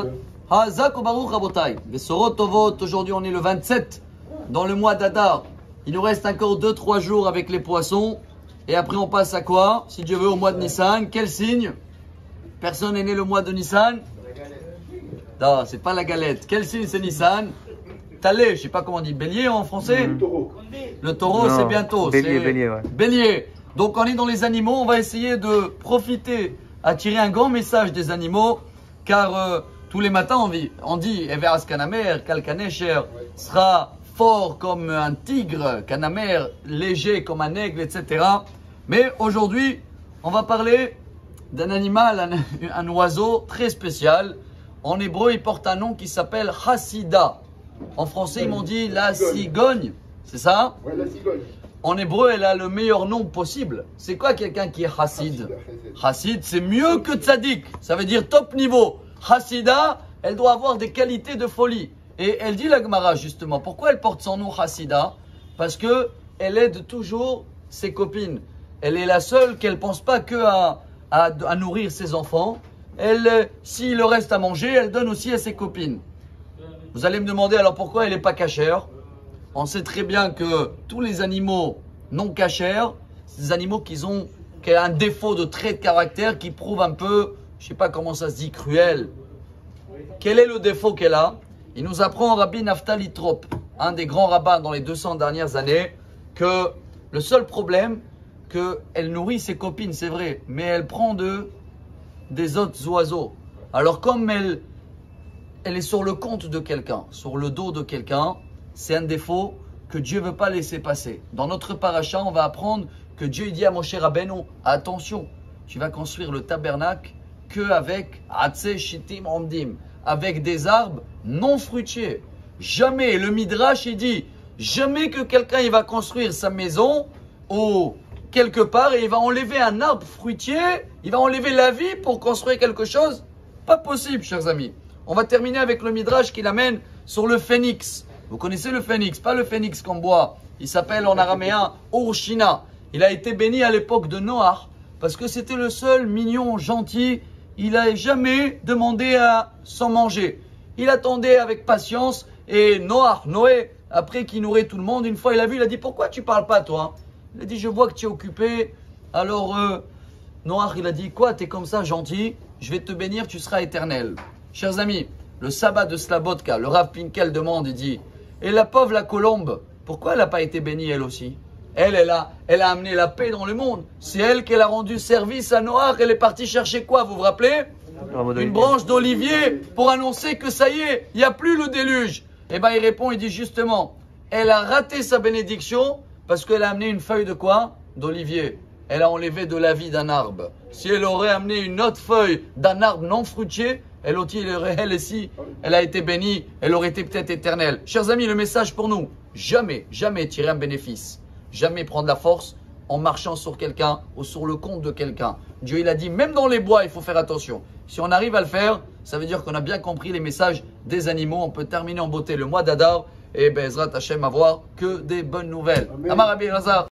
Tovot. Hazak Baruch Rabotai. Besorot Tovot. Aujourd'hui, on est le 27 dans le mois d'Adar. Il nous reste encore 2-3 jours avec les poissons. Et après, on passe à quoi? Si Dieu veut, au mois de Nissan. Quel signe? Personne n'est né le mois de Nissan? Non, c'est pas la galette. Quel signe c'est Nissan? Talé, je sais pas comment on dit. Bélier en français? Le taureau. Le taureau, c'est bientôt. Bélier, ouais. Bélier. Donc, on est dans les animaux. On va essayer de profiter à tirer un grand message des animaux. Car tous les matins, on dit Everas Kanamer, Kalkanesher sera fort comme un tigre, Kanamer léger comme un aigle, etc. Mais aujourd'hui, on va parler d'un animal, un oiseau très spécial. En hébreu, il porte un nom qui s'appelle Hassida. En français, ils m'ont dit la cigogne. C'est ça? Ouais, la cigogne. En hébreu, elle a le meilleur nom possible. C'est quoi quelqu'un qui est Hassid? Hassid, c'est mieux que Tzadik. Ça veut dire top niveau. Hassida, elle doit avoir des qualités de folie. Et elle dit la Gemara justement, pourquoi elle porte son nom Hassida? Parce que elle aide toujours ses copines. Elle est la seule qu'elle pense pas que à nourrir ses enfants. Elle, s'il le reste à manger, elle donne aussi à ses copines. Vous allez me demander alors pourquoi elle n'est pas cachère? On sait très bien que tous les animaux non cachères, c'est des animaux qui ont un défaut de trait de caractère qui prouve un peu, je ne sais pas comment ça se dit, cruel. Quel est le défaut qu'elle a? Il nous apprend Rabbi Naftali Trop, un des grands rabbins dans les 200 dernières années, que le seul problème, qu'elle nourrit ses copines, c'est vrai, mais elle prend des autres oiseaux. Alors comme elle est sur le compte de quelqu'un, sur le dos de quelqu'un, c'est un défaut que Dieu ne veut pas laisser passer. Dans notre paracha, on va apprendre que Dieu dit à Moshe Rabbeinu, attention, tu vas construire le tabernacle qu'avec Atse Shittim Omdim, avec des arbres non fruitiers. Jamais, le Midrash il dit, jamais que quelqu'un il va construire sa maison ou quelque part et il va enlever un arbre fruitier, il va enlever la vie pour construire quelque chose. Pas possible, chers amis. On va terminer avec le Midrash qui l'amène sur le phénix. Vous connaissez le phénix, pas le phénix qu'on boit. Il s'appelle en araméen Urshina. Il a été béni à l'époque de Noach parce que c'était le seul mignon, gentil. Il n'a jamais demandé à s'en manger. Il attendait avec patience et Noé, après qu'il nourrit tout le monde, une fois il a vu, il a dit pourquoi tu parles pas toi? Il a dit je vois que tu es occupé. Alors Noach il a dit quoi, tu es comme ça gentil, je vais te bénir, tu seras éternel. Chers amis, le sabbat de Slabotka, le Rav Pinkel demande, il dit, et la pauvre la colombe, pourquoi elle n'a pas été bénie elle aussi? Elle a amené la paix dans le monde. C'est elle qui a rendu service à Noach. Elle est partie chercher quoi, vous vous rappelez? Une branche d'olivier pour annoncer que ça y est, il n'y a plus le déluge. Eh bien il répond, il dit justement, elle a raté sa bénédiction parce qu'elle a amené une feuille de quoi? D'olivier. Elle a enlevé de la vie d'un arbre. Si elle aurait amené une autre feuille d'un arbre non fruitier, elle aussi, elle a été bénie, elle aurait été peut-être éternelle. Chers amis, le message pour nous, jamais, jamais tirer un bénéfice. Jamais prendre la force en marchant sur quelqu'un ou sur le compte de quelqu'un. Dieu, il a dit, même dans les bois, il faut faire attention. Si on arrive à le faire, ça veut dire qu'on a bien compris les messages des animaux. On peut terminer en beauté le mois d'Adar et Bezrat Hashem avoir que des bonnes nouvelles. Amar Rabbi Elazar.